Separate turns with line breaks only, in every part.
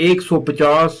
150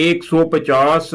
150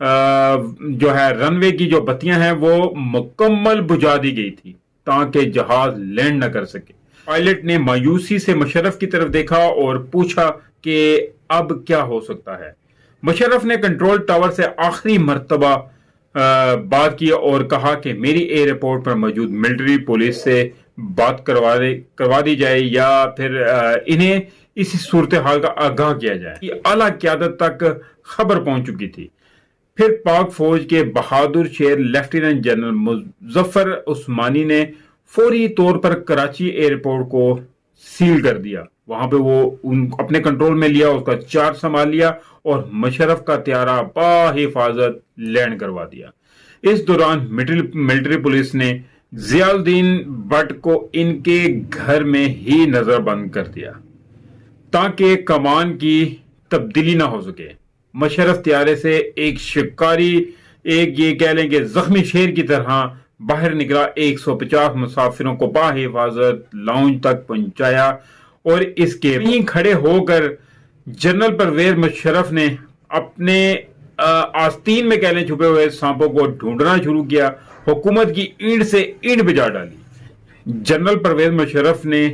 جو ہے رن وے کی جو بتیاں ہیں وہ مکمل بجھا دی گئی تھی تاکہ جہاز لینڈ نہ کر سکے۔ پائلٹ نے مایوسی سے مشرف کی طرف دیکھا اور پوچھا کہ اب کیا ہو سکتا ہے۔ مشرف نے کنٹرول ٹاور سے آخری مرتبہ بات کی اور کہا کہ میری ایئرپورٹ پر موجود ملٹری پولیس سے بات کروا دی جائے یا پھر انہیں اس صورتحال کا آگاہ کیا جائے۔ اعلیٰ قیادت تک خبر پہنچ چکی تھی۔ پھر پاک فوج کے بہادر شیر لیفٹیننٹ جنرل مظفر عثمانی نے فوری طور پر کراچی ایئرپورٹ کو سیل کر دیا۔ وہاں پہ وہ اپنے کنٹرول میں لیا، اس کا چارج سنبھال لیا اور مشرف کا طیارہ بحفاظت لینڈ کروا دیا۔ اس دوران ملٹری پولیس نے ضیاء الدین بٹ کو ان کے گھر میں ہی نظر بند کر دیا تاکہ کمان کی تبدیلی نہ ہو سکے۔ مشرف طیارے سے ایک شکاری، ایک یہ کہہ لیں کہ زخمی شیر کی طرح باہر نکلا، 150 مسافروں کو بحفاظت لاؤنج تک پہنچایا اور اس کے وہیں کھڑے ہو کر جنرل پرویز مشرف نے اپنے آستین میں کہہ لیں چھپے ہوئے سانپوں کو ڈھونڈنا شروع کیا، حکومت کی اینٹ سے اینٹ بجا ڈالی۔ جنرل پرویز مشرف نے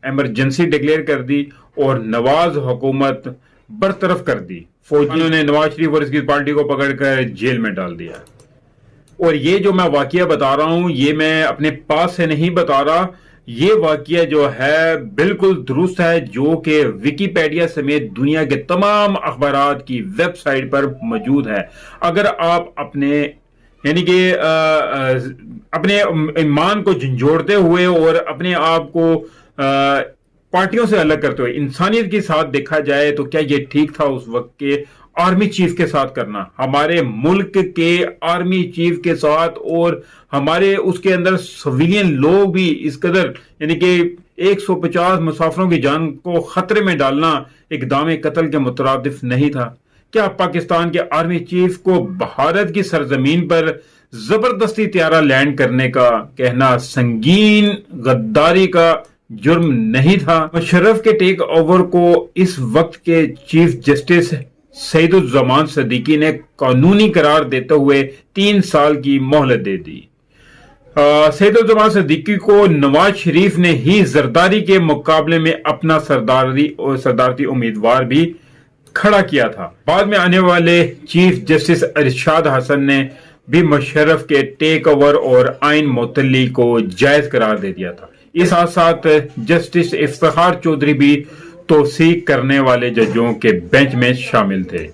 ایمرجنسی ڈکلیئر کر دی اور نواز حکومت برطرف کر دی۔ فوجیوں نے نواز شریف اور اس کی پارٹی کو پکڑ کر جیل میں ڈال دیا۔ اور یہ جو میں واقعہ بتا رہا ہوں یہ میں اپنے پاس سے نہیں بتا رہا، یہ واقعہ جو ہے بالکل درست ہے، جو کہ ویکیپیڈیا سمیت دنیا کے تمام اخبارات کی ویب سائٹ پر موجود ہے۔ اگر آپ اپنے یعنی کہ اپنے ایمان کو جھنجھوڑتے ہوئے اور اپنے آپ کو پارٹیوں سے الگ کرتے ہوئے انسانیت کے ساتھ دیکھا جائے تو کیا یہ ٹھیک تھا اس وقت کے آرمی چیف کے ساتھ کرنا؟ ہمارے ملک کے آرمی چیف کے ساتھ اور ہمارے اس کے اندر سویلین لوگ بھی اس قدر یعنی کہ 150 مسافروں کی جان کو خطرے میں ڈالنا اقدام قتل کے مترادف نہیں تھا؟ کیا پاکستان کے آرمی چیف کو بھارت کی سرزمین پر زبردستی طیارہ لینڈ کرنے کا کہنا سنگین غداری کا جرم نہیں تھا؟ مشرف کے ٹیک اوور کو اس وقت کے چیف جسٹس سعید الزمان صدیقی نے قانونی قرار دیتے ہوئے 3 سال کی مہلت دے دی۔ سعید الزمان صدیقی کو نواز شریف نے ہی زرداری کے مقابلے میں اپنا صدارتی امیدوار بھی کھڑا کیا تھا۔ بعد میں آنے والے چیف جسٹس ارشاد حسن نے بھی مشرف کے ٹیک اوور اور آئین معطلی کو جائز قرار دے دیا تھا۔ اس ساتھ ساتھ جسٹس افتخار چودھری بھی توثیق کرنے والے ججوں کے بینچ میں شامل تھے۔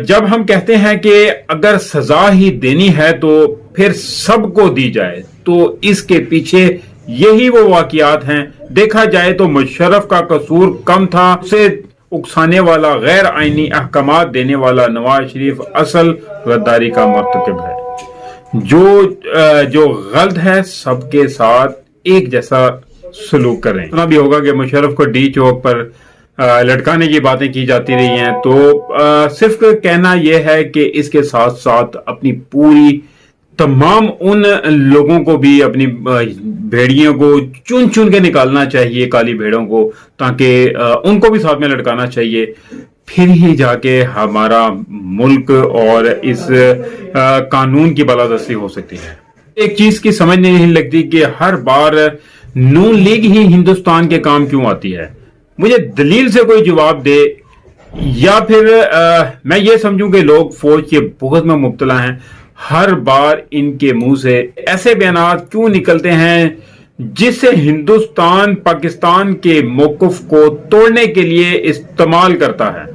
جب ہم کہتے ہیں کہ اگر سزا ہی دینی ہے تو پھر سب کو دی جائے تو اس کے پیچھے یہی وہ واقعات ہیں۔ دیکھا جائے تو مشرف کا قصور کم تھا، اسے اکسانے والا، غیر آئینی احکامات دینے والا نواز شریف اصل غداری کا مرتکب ہے۔ جو غلط ہے سب کے ساتھ ایک جیسا سلوک کریں۔ سنا بھی ہوگا کہ مشرف کو ڈی چوک پر لٹکانے کی باتیں کی جاتی رہی ہیں، تو صرف کہنا یہ ہے کہ اس کے ساتھ ساتھ اپنی پوری تمام ان لوگوں کو بھی اپنی بھیڑیوں کو چن چن کے نکالنا چاہیے، کالی بھیڑوں کو، تاکہ ان کو بھی ساتھ میں لٹکانا چاہیے، پھر ہی جا کے ہمارا ملک اور اس قانون کی بالادستی ہو سکتی ہے۔ ایک چیز کی سمجھ نہیں لگتی کہ ہر بار نون لیگ ہی ہندوستان کے کام کیوں آتی ہے؟ مجھے دلیل سے کوئی جواب دے، یا پھر میں یہ سمجھوں کہ لوگ فوج کے بغض میں مبتلا ہیں۔ ہر بار ان کے منہ سے ایسے بیانات کیوں نکلتے ہیں جس سے ہندوستان پاکستان کے موقف کو توڑنے کے لیے استعمال کرتا ہے؟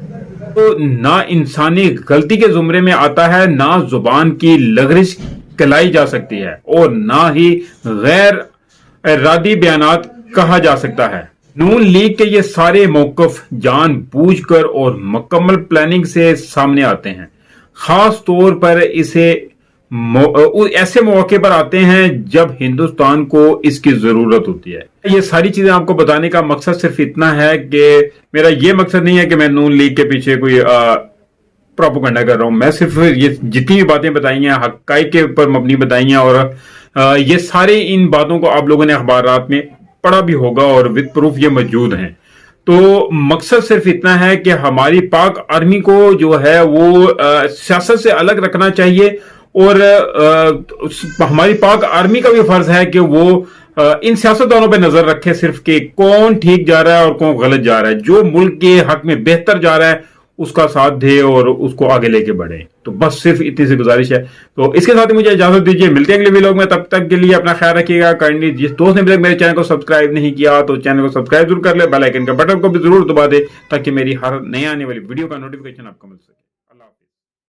تو نہ انسانی غلطی کے زمرے میں آتا ہے، نہ زبان کی لغزش کلائی جا سکتی ہے، اور نہ ہی غیر ارادی بیانات کہا جا سکتا ہے۔ نون لیگ کے یہ سارے موقف جان بوجھ کر اور مکمل پلاننگ سے سامنے آتے ہیں، خاص طور پر ایسے مواقع پر آتے ہیں جب ہندوستان کو اس کی ضرورت ہوتی ہے۔ یہ ساری چیزیں آپ کو بتانے کا مقصد صرف اتنا ہے کہ میرا یہ مقصد نہیں ہے کہ میں نون لیگ کے پیچھے کوئی پروپیگنڈا کر رہا ہوں، میں صرف یہ جتنی بھی باتیں بتائی ہیں حقائق کے اوپر مبنی بتائی ہیں، اور یہ سارے ان باتوں کو آپ لوگوں نے اخبارات میں پڑھا بھی ہوگا اور وتھ پروف یہ موجود ہیں۔ تو مقصد صرف اتنا ہے کہ ہماری پاک آرمی کو جو ہے وہ سیاست سے الگ رکھنا چاہیے، اور ہماری پاک آرمی کا بھی فرض ہے کہ وہ ان سیاستدانوں پہ نظر رکھے صرف کہ کون ٹھیک جا رہا ہے اور کون غلط جا رہا ہے، جو ملک کے حق میں بہتر جا رہا ہے اس کا ساتھ دے اور اس کو آگے لے کے بڑھے۔ تو بس صرف اتنی سی گزارش ہے۔ تو اس کے ساتھ ہی مجھے اجازت دیجیے، ملتے ہیں اگلے ویلوگ میں، تب تک کے لیے اپنا خیال رکھیے گا۔ کائنڈلی جس دوست نے ابھی تک میرے چینل کو سبسکرائب نہیں کیا تو چینل کو سبسکرائب ضرور کر لے، بیل آئیکن کا بٹن کو بھی ضرور دبا دے تاکہ میری ہر نئے آنے والی ویڈیو کا نوٹیفیکیشن آپ کو مل سکے۔